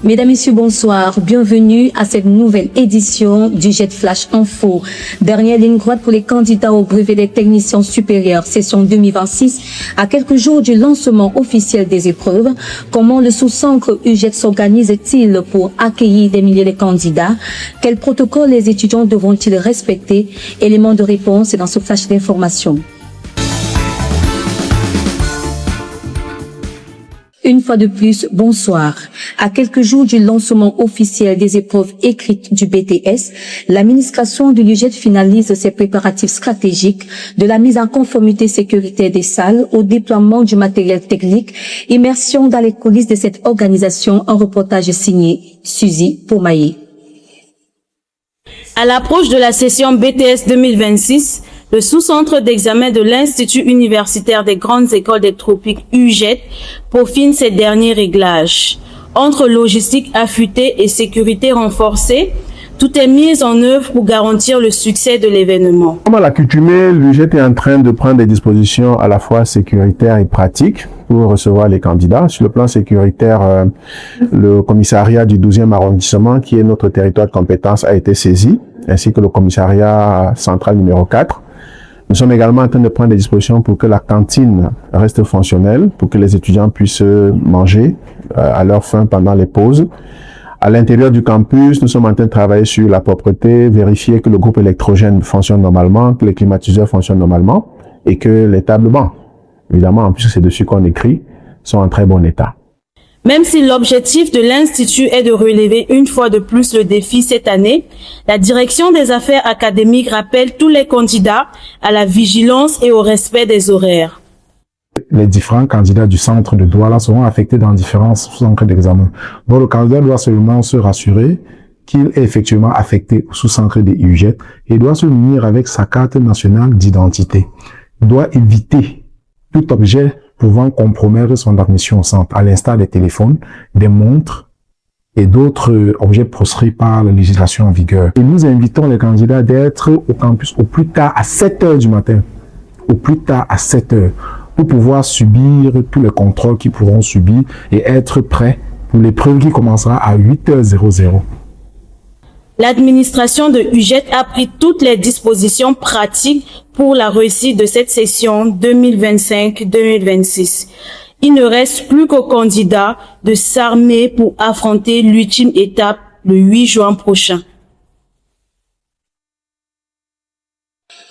Mesdames, Messieurs, bonsoir. Bienvenue à cette nouvelle édition du Jet Flash Info. Dernière ligne droite pour les candidats au brevet des techniciens supérieurs, session 2026. À quelques jours du lancement officiel des épreuves, comment le sous-centre UJET s'organise-t-il pour accueillir des milliers de candidats? Quels protocoles les étudiants devront-ils respecter? Éléments de réponse dans ce flash d'information. Une fois de plus, bonsoir. À quelques jours du lancement officiel des épreuves écrites du BTS, l'administration de l'UJET finalise ses préparatifs stratégiques de la mise en conformité sécuritaire des salles au déploiement du matériel technique, immersion dans les coulisses de cette organisation, un reportage signé Suzy Poumaillé. À l'approche de la session BTS 2026, le sous-centre d'examen de l'Institut universitaire des grandes écoles des tropiques UJET peaufine ses derniers réglages. Entre logistique affûtée et sécurité renforcée, tout est mis en œuvre pour garantir le succès de l'événement. Comme à l'accoutumée, l'UJET est en train de prendre des dispositions à la fois sécuritaires et pratiques pour recevoir les candidats. Sur le plan sécuritaire, le commissariat du 12e arrondissement, qui est notre territoire de compétence, a été saisi, ainsi que le commissariat central numéro 4. Nous sommes également en train de prendre des dispositions pour que la cantine reste fonctionnelle, pour que les étudiants puissent manger à leur faim pendant les pauses. À l'intérieur du campus, nous sommes en train de travailler sur la propreté, vérifier que le groupe électrogène fonctionne normalement, que les climatiseurs fonctionnent normalement et que les tables bancs, évidemment, en plus c'est dessus qu'on écrit, sont en très bon état. Même si l'objectif de l'Institut est de relever une fois de plus le défi cette année, la direction des affaires académiques rappelle tous les candidats à la vigilance et au respect des horaires. Les différents candidats du centre de Douala seront affectés dans différents centres d'examen. Donc le candidat doit seulement se rassurer qu'il est effectivement affecté au sous-centre des UJET et doit se munir avec sa carte nationale d'identité. Il doit éviter tout objet pouvant compromettre son admission au centre, à l'instar des téléphones, des montres et d'autres objets proscrits par la législation en vigueur. Et nous invitons les candidats d'être au campus au plus tard à 7 heures du matin, au plus tard à 7 heures, pour pouvoir subir tous les contrôles qu'ils pourront subir et être prêts pour l'épreuve qui commencera à 8h00. L'administration de UJET a pris toutes les dispositions pratiques pour la réussite de cette session 2025-2026. Il ne reste plus qu'aux candidats de s'armer pour affronter l'ultime étape le 8 juin prochain.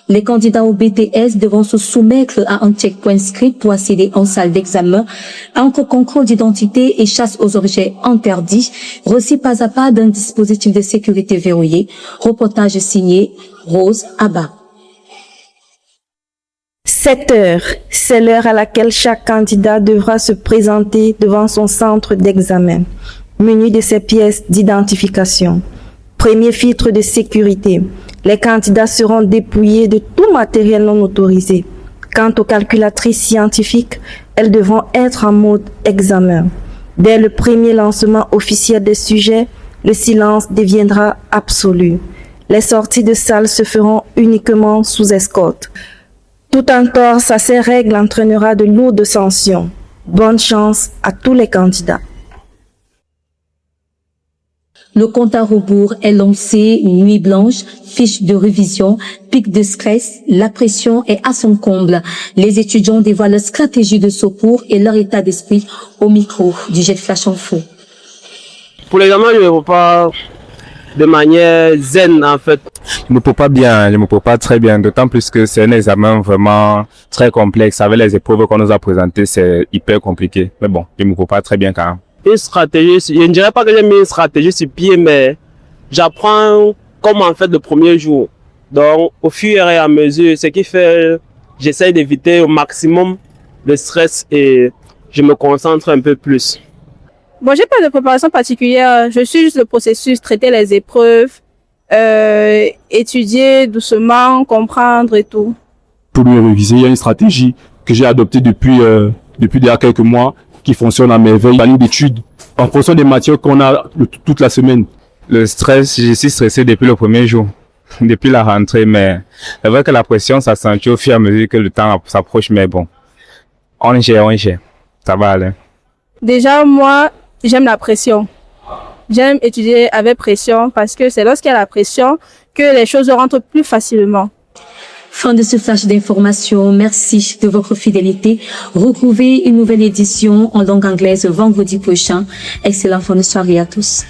Les candidats au BTS devront se soumettre à un checkpoint script pour accéder en salle d'examen, entre contrôle d'identité et chasse aux objets interdits, reçus pas à pas d'un dispositif de sécurité verrouillé. Reportage signé Rose Abba. 7 heures, c'est l'heure à laquelle chaque candidat devra se présenter devant son centre d'examen, muni de ses pièces d'identification. Premier filtre de sécurité. Les candidats seront dépouillés de tout matériel non autorisé. Quant aux calculatrices scientifiques, elles devront être en mode examen. Dès le premier lancement officiel des sujets, le silence deviendra absolu. Les sorties de salle se feront uniquement sous escorte. Tout entorse à ces règles entraînera de lourdes sanctions. Bonne chance à tous les candidats. Le compte à rebours est lancé, nuit blanche, fiche de révision, pic de stress, la pression est à son comble. Les étudiants dévoilent leur stratégie de secours et leur état d'esprit au micro du Jet Flash Info. Pour l'examen, je ne me prépare pas de manière zen en fait. Je me prépare bien, je me prépare très bien, d'autant plus que c'est un examen vraiment très complexe. Avec les épreuves qu'on nous a présentées, c'est hyper compliqué. Mais bon, je me prépare très bien quand même. Une stratégie, je ne dirais pas que j'ai mis une stratégie sur pied, mais j'apprends comme en fait le premier jour. Donc, au fur et à mesure, ce qui fait, j'essaie d'éviter au maximum le stress et je me concentre un peu plus. Bon, j'ai pas de préparation particulière. Je suis juste le processus, traiter les épreuves, étudier doucement, comprendre et tout. Pour mieux réviser, il y a une stratégie que j'ai adoptée depuis déjà quelques mois. qui fonctionne à merveille. La ligne d'études, en fonction des matières qu'on a toute la semaine. Le stress, je suis stressé depuis le premier jour, depuis la rentrée, mais c'est vrai que la pression s'accentue au fur et à mesure que le temps s'approche, mais bon, on gère, ça va aller. Déjà, moi, j'aime la pression. J'aime étudier avec pression parce que c'est lorsqu'il y a la pression que les choses rentrent plus facilement. Fin de ce flash d'information. Merci de votre fidélité. Retrouvez une nouvelle édition en langue anglaise vendredi prochain. Excellente fin de soirée à tous.